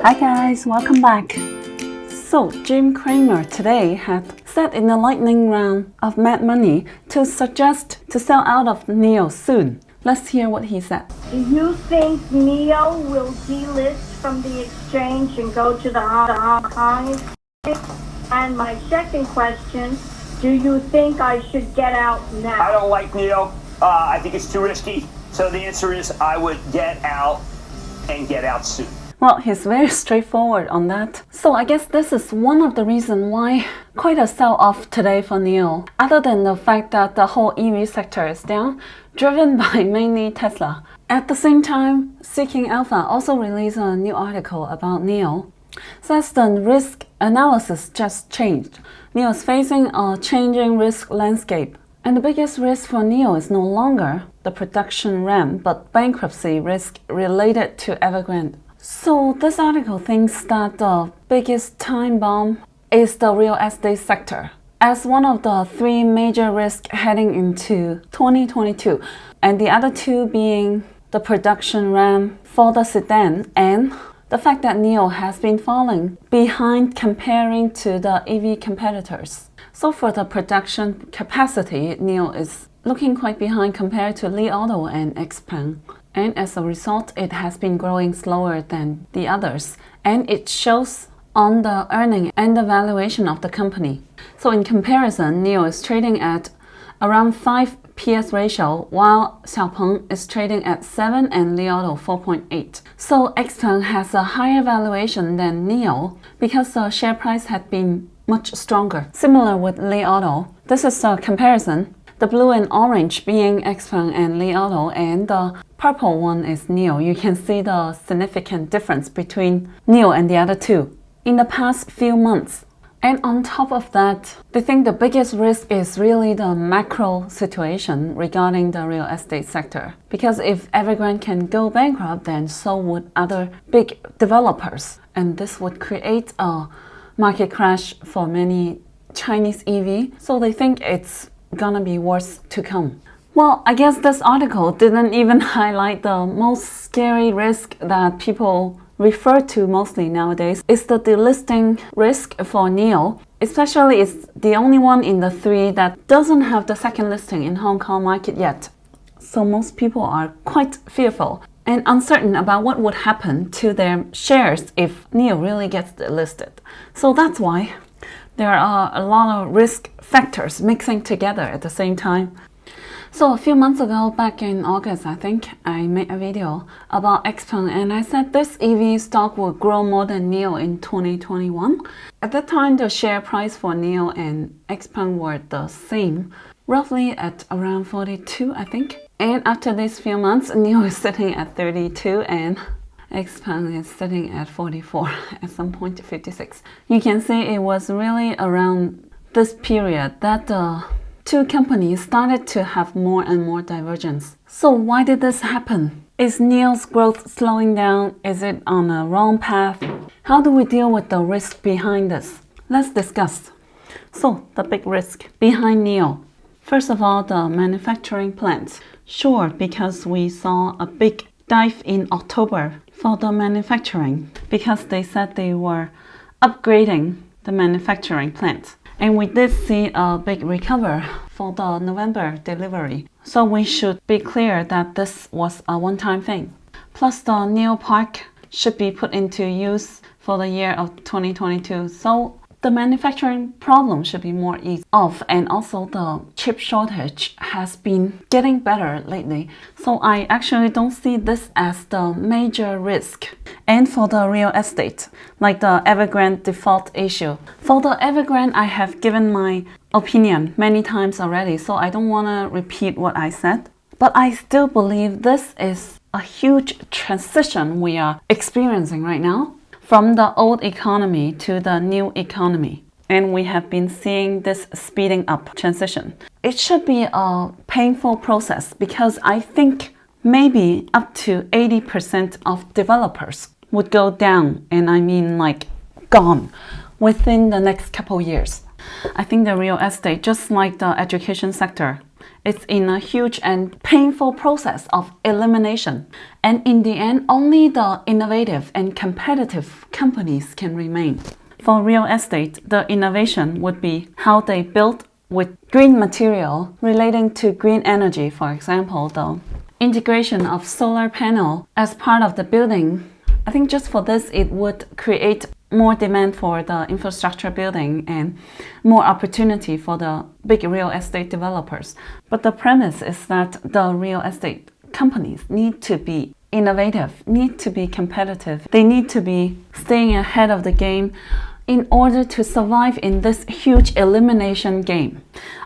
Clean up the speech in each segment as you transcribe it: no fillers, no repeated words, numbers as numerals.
Hi guys, welcome back. So Jim Cramer today had said in the lightning round of Mad Money to suggest to sell out of NIO soon. Let's hear what he said. Do you think NIO will delist from the exchange and go to the Hong Kong? And my second question, do you think I should get out now? I don't like NIO. I think it's too risky. So the answer is I would get out and get out soon. Well, he's very straightforward on that. So I guess this is one of the reasons why quite a sell-off today for NIO. Other than the fact that the whole EV sector is down, driven by mainly Tesla. At the same time, Seeking Alpha also released a new article about NIO. Says the risk analysis just changed. NIO is facing a changing risk landscape. And the biggest risk for NIO is no longer the production ramp, but bankruptcy risk related to Evergrande. So this article thinks that the biggest time bomb is the real estate sector as one of the three major risks heading into 2022, and the other two being the production ramp for the sedan and the fact that NIO has been falling behind comparing to the EV competitors. So for the production capacity, NIO is looking quite behind compared to Li Auto and XPeng. And as a result, it has been growing slower than the others. And it shows on the earning and the valuation of the company. So in comparison, NIO is trading at around 5 PS ratio, while Xiaopeng is trading at 7 and Li Auto 4.8. So XPeng has a higher valuation than NIO because the share price had been much stronger. Similar with Li Auto. This is a comparison. The blue and orange being XPeng and Li Auto, and the purple one is NIO. You can see the significant difference between NIO and the other two in the past few months. And on top of that, they think the biggest risk is really the macro situation regarding the real estate sector. Because if Evergrande can go bankrupt, then so would other big developers. And this would create a market crash for many Chinese EV. So they think it's gonna be worse to come. Well, I guess this article didn't even highlight the most scary risk that people refer to mostly nowadays is the delisting risk for NIO. Especially it's the only one in the three that doesn't have the second listing in Hong Kong market yet. So most people are quite fearful and uncertain about what would happen to their shares if NIO really gets delisted. So that's why there are a lot of risk factors mixing together at the same time. So a few months ago, back in August, I think, I made a video about XPeng and I said this EV stock will grow more than NIO in 2021. At that time, the share price for NIO and XPeng were the same, roughly at around 42, I think. And after these few months, NIO is sitting at 32 and XPeng is sitting at 44, at some point 56. You can see it was really around this period that the two companies started to have more and more divergence. So why did this happen? Is NIO's growth slowing down? Is it on a wrong path? How do we deal with the risk behind this? Let's discuss. So the big risk behind NIO. First of all, the manufacturing plants. Sure, because we saw a big dive in October for the manufacturing because they said they were upgrading the manufacturing plant. And we did see a big recovery for the November delivery. So we should be clear that this was a one-time thing. Plus the NIO Park should be put into use for the year of 2022. So the manufacturing problem should be more eased off, and also the chip shortage has been getting better lately. So I actually don't see this as the major risk. And for the real estate, like the Evergrande default issue. For the Evergrande, I have given my opinion many times already, so I don't want to repeat what I said. But I still believe this is a huge transition we are experiencing right now, from the old economy to the new economy. And we have been seeing this speeding up transition. It should be a painful process because I think maybe up to 80% of developers would go down, and I mean like gone, within the next couple years. I think the real estate, just like the education sector, it's in a huge and painful process of elimination. And in the end, only the innovative and competitive companies can remain. For real estate, the innovation would be how they build with green material relating to green energy. For example, the integration of solar panel as part of the building. I think just for this, it would create more demand for the infrastructure building and more opportunity for the big real estate developers. But the premise is that the real estate companies need to be innovative, need to be competitive. They need to be staying ahead of the game in order to survive in this huge elimination game.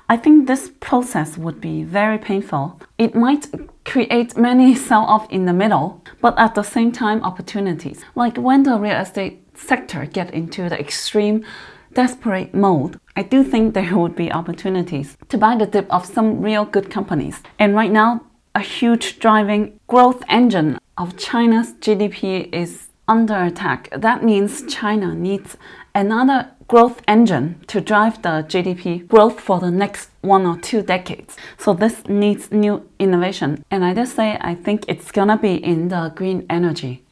I think this process would be very painful. It might create many sell-off in the middle, but at the same time opportunities. Like when the real estate sector get into the extreme desperate mode, I do think there would be opportunities to buy the dip of some real good companies. And right now, a huge driving growth engine of China's GDP is under attack. That means China needs another growth engine to drive the GDP growth for the next 1 or 2 decades. So this needs new innovation. And I just say, I think it's gonna be in the green energy.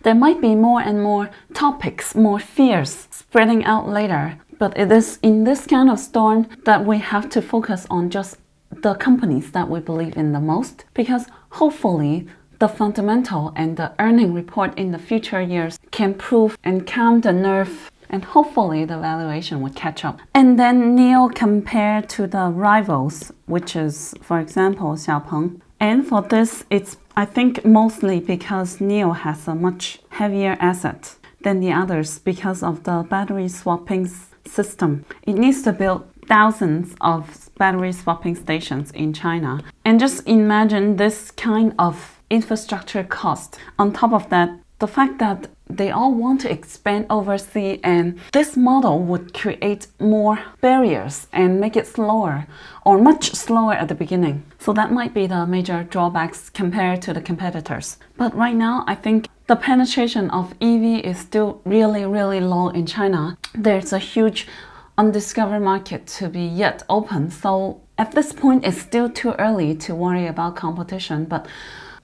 There might be more and more topics, more fears spreading out later. But it is in this kind of storm that we have to focus on just the companies that we believe in the most, because hopefully the fundamental and the earning report in the future years can prove and calm the nerve, and hopefully the valuation would catch up. And then NIO compared to the rivals, which is, for example, Xiaopeng. And for this, it's, I think, mostly because NIO has a much heavier asset than the others because of the battery swapping system. It needs to build thousands of battery swapping stations in China. And just imagine this kind of infrastructure cost. On top of that, the fact that they all want to expand overseas, and this model would create more barriers and make it slower or much slower at the beginning. So that might be the major drawbacks compared to the competitors. But right now, I think the penetration of EV is still really, really low in China. There's a huge undiscovered market to be yet open. So at this point, it's still too early to worry about competition, but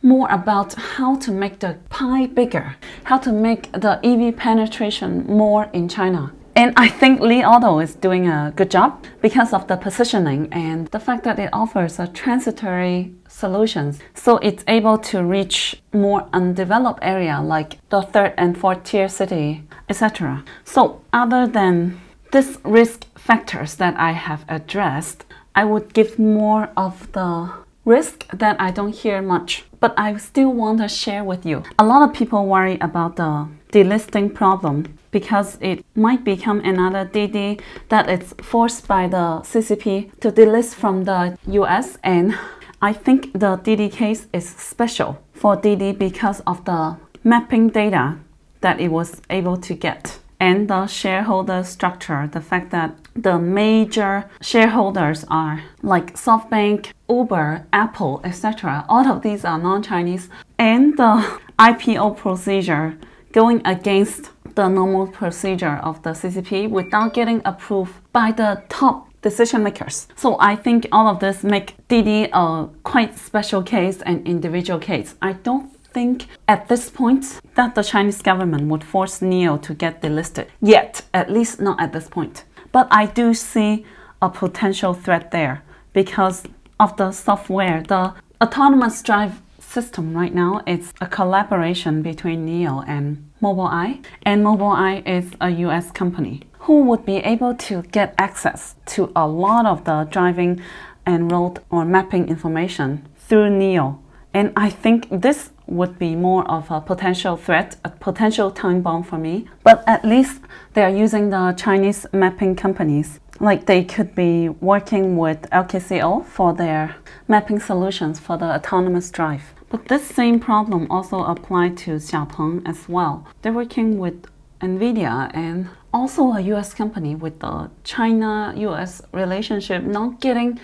more about how to make the pie bigger, how to make the EV penetration more in China. And I think Li Auto is doing a good job because of the positioning and the fact that it offers a transitory solutions. So it's able to reach more undeveloped area like the 3rd and 4th tier city, etc. So other than these risk factors that I have addressed, I would give more of the risk that I don't hear much, but I still want to share with you. A lot of people worry about the delisting problem because it might become another DD that is forced by the CCP to delist from the US. And I think the DD case is special for DD because of the mapping data that it was able to get. And the shareholder structure, the fact that the major shareholders are like SoftBank, Uber, Apple, etc. All of these are non-Chinese. And the IPO procedure going against the normal procedure of the CCP without getting approved by the top decision makers. So I think all of this make DD a quite special case and individual case. I don't think at this point that the Chinese government would force NIO to get delisted yet, at least not at this point. But I do see a potential threat there because of the software. The autonomous drive system right now is a collaboration between NIO and Mobileye, and Mobileye is a US company who would be able to get access to a lot of the driving and road or mapping information through NIO. And I think this would be more of a potential threat, a potential time bomb for me. But at least they are using the Chinese mapping companies. Like they could be working with LKCO for their mapping solutions for the autonomous drive. But this same problem also applied to Xiaopeng as well. They're working with NVIDIA and also a US company with the China-US relationship not getting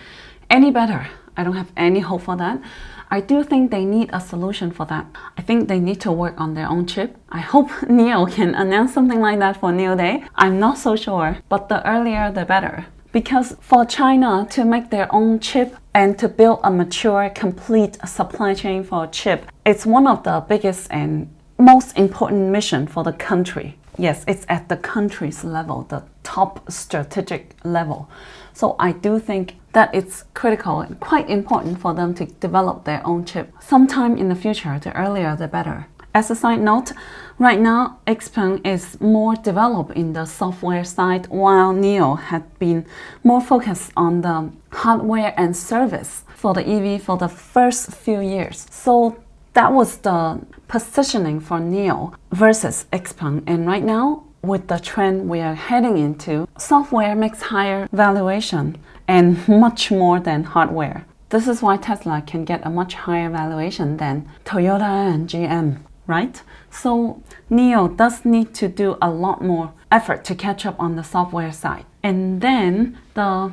any better. I don't have any hope for that. I do think they need a solution for that. I think they need to work on their own chip. I hope NIO can announce something like that for NIO Day. I'm not so sure, but the earlier the better. Because for China to make their own chip And to build a mature, complete supply chain for a chip, it's one of the biggest and most important mission for the country. Yes, it's at the country's level, the top strategic level. So I do think that it's critical and quite important for them to develop their own chip. Sometime in the future, the earlier the better. As a side note, right now, XPeng is more developed in the software side, while NIO had been more focused on the hardware and service for the EV for the first few years. So that was the positioning for NIO versus XPeng. And right now, with the trend we are heading into, software makes higher valuation and much more than hardware. This is why Tesla can get a much higher valuation than Toyota and GM. Right? So NIO does need to do a lot more effort to catch up on the software side. And then the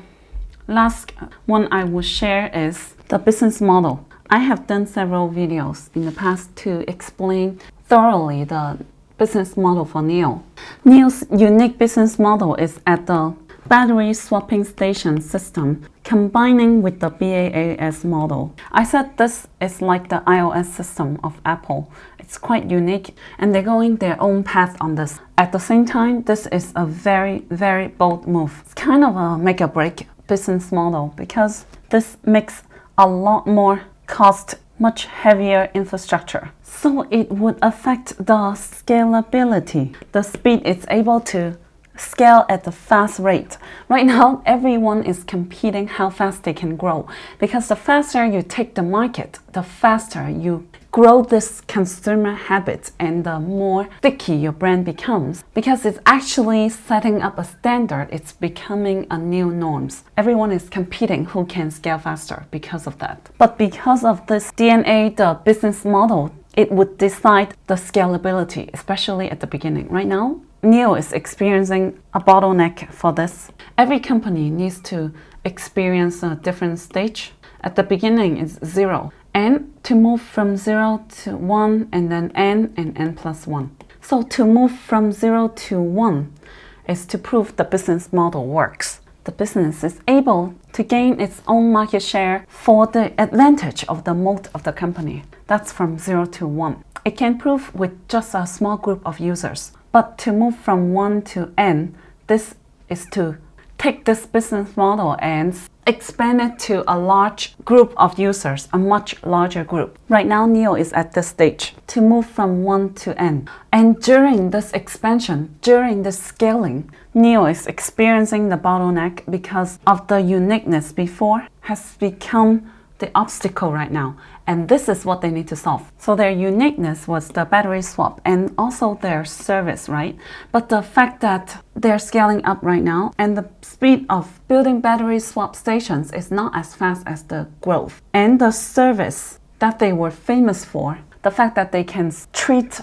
last one I will share is the business model. I have done several videos in the past to explain thoroughly the business model for NIO. NIO's unique business model is at the battery swapping station system combining with the BaaS model. I said this is like the iOS system of Apple. It's quite unique and they're going their own path on this. At the same time, this is a very, very bold move. It's kind of a make or break business model because this makes a lot more cost, much heavier infrastructure. So it would affect the scalability, the speed it's able to scale at a fast rate. Right now, everyone is competing how fast they can grow because the faster you take the market, the faster you grow this consumer habit and the more sticky your brand becomes because it's actually setting up a standard. It's becoming a new norms. Everyone is competing who can scale faster because of that. But because of this DNA, the business model, it would decide the scalability, especially at the beginning. Right now, NIO is experiencing a bottleneck for this. Every company needs to experience a different stage. At the beginning, it's 0. And to move from 0 to 1 and then n and n plus 1. So to move from 0 to 1 is to prove the business model works. The business is able to gain its own market share for the advantage of the moat of the company. That's from 0 to 1. It can prove with just a small group of users. But to move from 1 to n, this is to take this business model and expand it to a large group of users, a much larger group. Right now, NIO is at this stage to move from 1 to n. And during this expansion, during this scaling, NIO is experiencing the bottleneck because of the uniqueness before has become the obstacle right now. And this is what they need to solve. So their uniqueness was the battery swap and also their service, right? But the fact that they're scaling up right now and the speed of building battery swap stations is not as fast as the growth. And the service that they were famous for, the fact that they can treat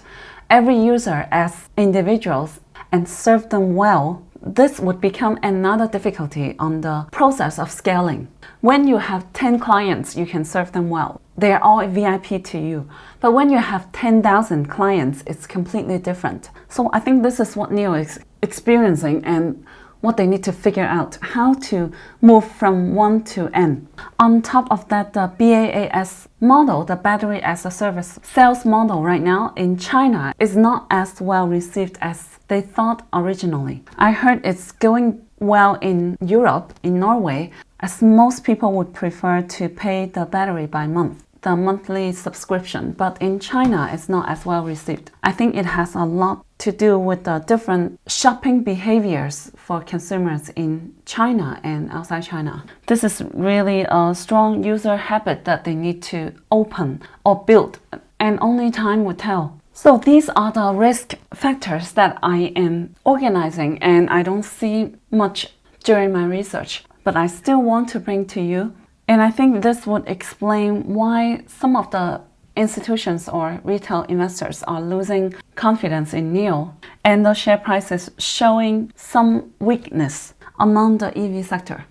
every user as individuals and serve them well, this would become another difficulty on the process of scaling. When you have 10 clients, you can serve them well. They are all VIP to you. But when you have 10,000 clients, it's completely different. So I think this is what NIO is experiencing and what they need to figure out, how to move from 1 to n. On top of that, the BaaS model, the battery as a service sales model right now in China is not as well received as they thought originally. I heard it's going well in Europe, in Norway, as most people would prefer to pay the battery by month, the monthly subscription. But in China, it's not as well received. I think it has a lot to do with the different shopping behaviors for consumers in China and outside China. This is really a strong user habit that they need to open or build, and only time will tell. So these are the risk factors that I am organizing, and I don't see much during my research, but I still want to bring to you. And I think this would explain why some of the institutions or retail investors are losing confidence in NIO, and the share price is showing some weakness among the EV sector.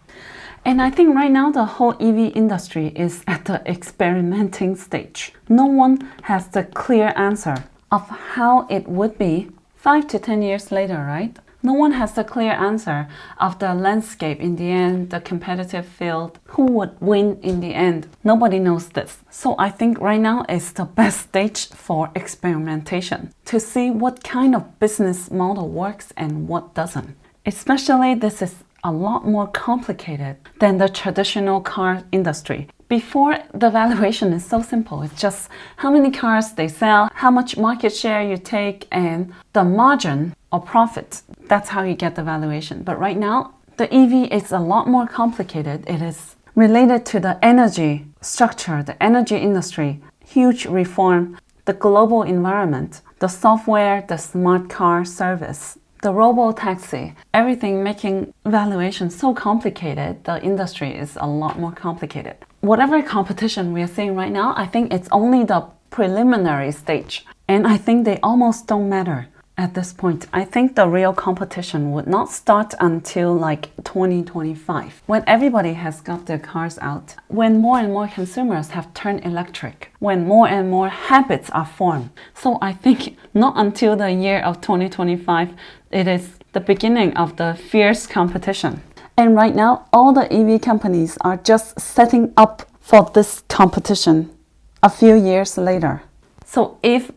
And I think right now the whole EV industry is at the experimenting stage. No one has the clear answer of how it would be 5 to 10 years later, right? No one has the clear answer of the landscape in the end, the competitive field, who would win in the end. Nobody knows this. So I think right now is the best stage for experimentation to see what kind of business model works and what doesn't. Especially this is a lot more complicated than the traditional car industry. Before, the valuation is so simple. It's just how many cars they sell, how much market share you take, and the margin or profit. That's how you get the valuation. But right now, the EV is a lot more complicated. It is related to the energy structure, the energy industry, huge reform, the global environment, the software, the smart car service, the robo-taxi, everything making valuation so complicated. The industry is a lot more complicated. Whatever competition we are seeing right now, I think it's only the preliminary stage. And I think they almost don't matter at this point. I think the real competition would not start until like 2025, when everybody has got their cars out, when more and more consumers have turned electric, when more and more habits are formed. So I think not until the year of 2025, it is the beginning of the fierce competition. And right now, all the EV companies are just setting up for this competition a few years later. So if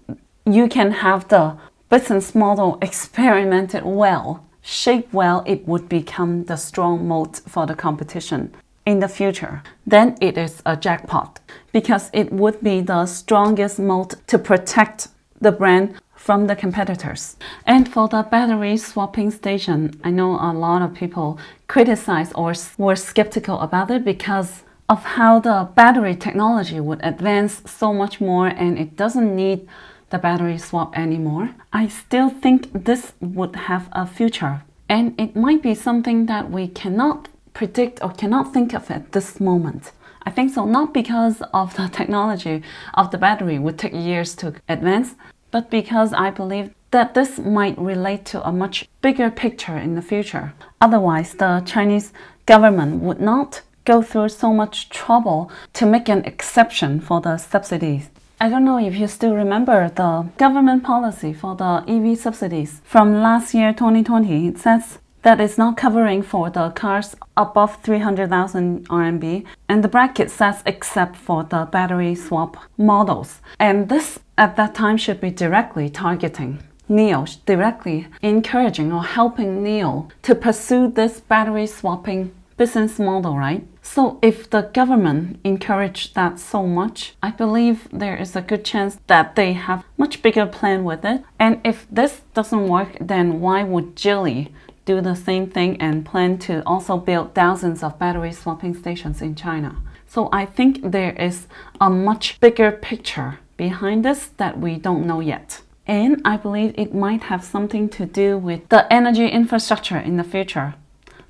you can have the business model experimented well, shaped well, it would become the strong moat for the competition in the future. Then it is a jackpot, because it would be the strongest moat to protect the brand from the competitors. And for the battery swapping station, I know a lot of people criticize or were skeptical about it because of how the battery technology would advance so much more and it doesn't need the battery swap anymore. I still think this would have a future, and it might be something that we cannot predict or cannot think of at this moment. I think so, not because of the technology of the battery would take years to advance, but because I believe that this might relate to a much bigger picture in the future. Otherwise, the Chinese government would not go through so much trouble to make an exception for the subsidies. I don't know if you still remember the government policy for the EV subsidies from last year, 2020. It says that it's not covering for the cars above 300,000 RMB, and the bracket says except for the battery swap models. And this at that time should be directly targeting NIO, directly encouraging or helping NIO to pursue this battery swapping business model, right? So if the government encouraged that so much, I believe there is a good chance that they have much bigger plan with it. And if this doesn't work, then why would Geely do the same thing and plan to also build thousands of battery swapping stations in China? So I think there is a much bigger picture behind this that we don't know yet. And I believe it might have something to do with the energy infrastructure in the future,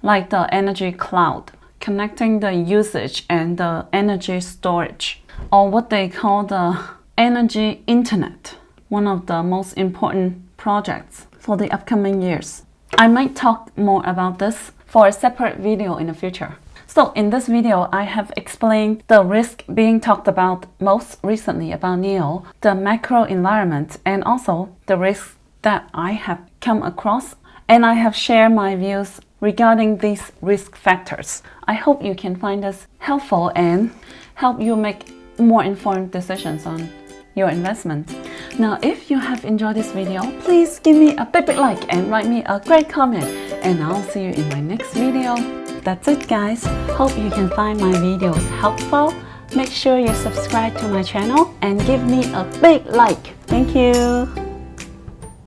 like the energy cloud, connecting the usage and the energy storage, or what they call the energy internet, one of the most important projects for the upcoming years. I might talk more about this for a separate video in the future. So in this video, I have explained the risk being talked about most recently about NIO, the macro environment, and also the risks that I have come across, and I have shared my views regarding these risk factors. I hope you can find this helpful and help you make more informed decisions on your investment. Now, if you have enjoyed this video, please give me a big like and write me a great comment, and I'll see you in my next video. That's it, guys. Hope you can find my videos helpful. Make sure you subscribe to my channel and give me a big like. Thank you.